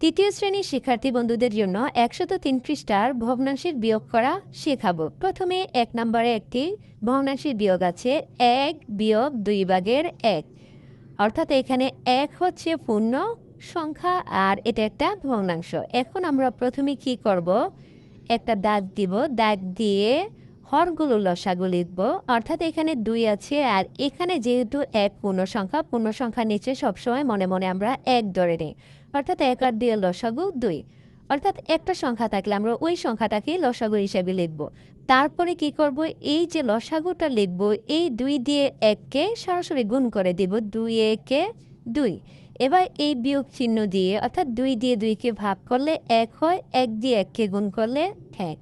তৃতীয় শ্রেণীর শিক্ষার্থী বন্ধুদের জন্য ১০৩ পৃষ্ঠার ভগ্নাংশের বিয়োগ করা শেখাবো। প্রথমে ১ নম্বরে একটি ভগ্নাংশের বিয়োগ আছে ১ বিয়োগ ২ ভাগের ১, অর্থাৎ এখানে ১ হচ্ছে পূর্ণ সংখ্যা আর এটা একটা ভগ্নাংশ। এখন আমরা প্রথমে কি করব, একটা দাগ দিব, দাগ দিয়ে হরগুলো লসাগু লিখব, অর্থাৎ এখানে ২ আছে আর এখানে যেহেতু ১ পূর্ণ সংখ্যার নিচে সবসময় মনে মনে আমরা ১ ধরে নিই, অর্থাৎ ১ আর ২ এর লসাগু ২, অর্থাৎ একটা সংখ্যা থাকলে আমরা ওই সংখ্যাটাকে লসাগু হিসেবে লিখব। তারপরে কি করব, এই যে লসাগুটা লিখব এই ২ দিয়ে ১কে সরাসরি গুণ করে দিব, ২ একে ২। এবার এই বিয়োগ চিহ্ন দিয়ে অর্থাৎ ২ দিয়ে ২কে ভাগ করলে ১ হয়, ১ দিয়ে ১কে গুণ করলে ১।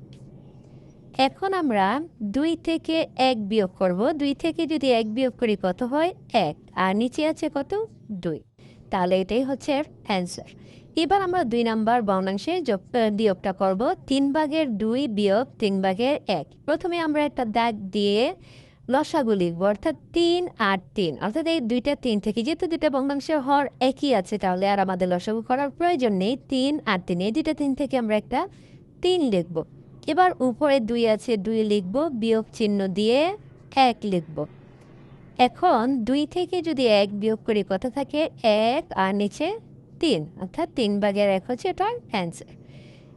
এখন আমরা ২ থেকে ১ বিয়োগ করব, ২ থেকে যদি ১ বিয়োগ করি কত হয় ১, আর নিচে আছে কত ২, তাহলে এটাই হচ্ছে অ্যান্সার। এবার আমরা ২ নাম্বার ভগ্নাংশে বিয়োগটা করব ৩ ভাগের ২ বিয়োগ ৩ ভাগের ১। প্রথমে আমরা একটা দাগ দিয়ে লসাগু লিখব, অর্থাৎ ৩ আর ৩, অর্থাৎ এই দুইটা ৩ থেকে, যেহেতু দুইটা ভগ্নাংশের হর একই আছে তাহলে আর আমাদের লসাগু করার প্রয়োজন নেই। ৩ আর ৩, এই দুইটা ৩ থেকে আমরা একটা ৩ লিখব। এবার উপরে ২ আছে, ২ লিখব, বিয়োগ চিহ্ন দিয়ে ১ লিখব। এখন ২ থেকে যদি ১ বিয়োগ করি কত থাকে ১, আর নিচে ৩, অর্থাৎ ৩ ভাগের ১ হচ্ছে এটার অ্যান্সার।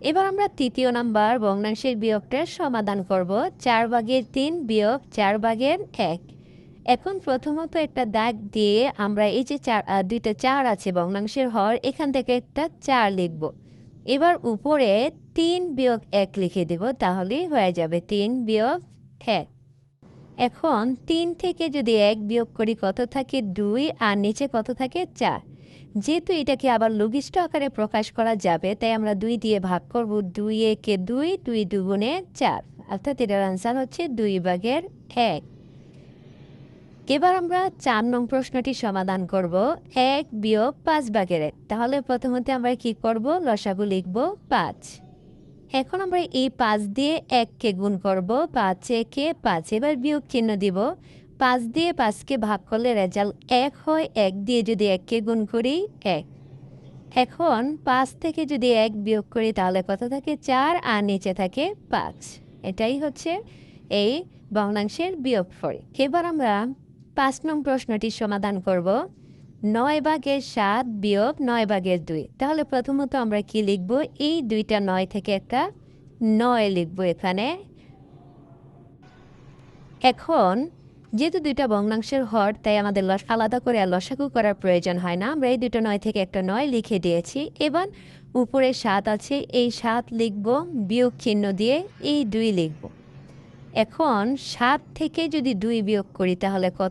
এবার আমরা তৃতীয় নাম্বার ভগ্নাংশের বিয়োগটার সমাধান করব ৪ ভাগের ৩ বিয়োগ ৪ ভাগের ১। এখন প্রথমত একটা দাগ দিয়ে আমরা এই যে দুইটা ৪ আছে ভগ্নাংশের হর, এখান থেকে একটা ৪ লিখব। এবার উপরে ৩ বিয়োগ ১ লিখে দেব, তাহলেই হয়ে যাবে ৩ বিয়োগ ১। এখন ৩ থেকে যদি ১ বিয়োগ করি কত থাকে ২, আর নিচে কত থাকে ৪। যেহেতু এটাকে আবার লঘিষ্ঠ আকারে প্রকাশ করা যাবে তাই আমরা ২ দিয়ে ভাগ করব, ২ একে ২, ২ দুগুণে ৪, অর্থাৎ এটার আনসার হচ্ছে ২ ভাগের ১। এবার আমরা ৪ নং প্রশ্নটি সমাধান করব ১ বিয়োগ ৫ ভাগের ১। তাহলে প্রথমত আমরা কি করব, লসাগু লিখব ৫। এখন আমরা এই ৫ দিয়ে ১কে গুণ করব, ৫ একে ৫, এবার বিয়োগ চিহ্ন দিব। ৫ দিয়ে ৫কে ভাগ করলে রেজাল্ট ১ হয়, ১ দিয়ে যদি ১কে গুণ করি ১। এখন ৫ থেকে যদি ১ বিয়োগ করি তাহলে কত থাকে ৪, আর নিচে থাকে ৫। এটাই হচ্ছে এই ভগ্নাংশের বিয়োগফল। এবার আমরা ৫ নং প্রশ্নটি সমাধান করব ৯ ভাগের ৭ বিয়োগ ৯ ভাগের ২। তাহলে প্রথমত আমরা কি লিখব, এই দুইটা ৯ থেকে একটা ৯ লিখব এখানে। এখন যেহেতু দুইটা ভগ্নাংশের হর তাই আমাদের আলাদা করে লসাগু করার প্রয়োজন হয় না, আমরা এই দুটো ৯ থেকে একটা ৯ লিখে দিয়েছি। এবার উপরে ৭ আছে, এই ৭ লিখব, বিয়োগ চিহ্ন দিয়ে এই ২ লিখব। এখন ৭ থেকে যদি ২ বিয়োগ করি তাহলে কত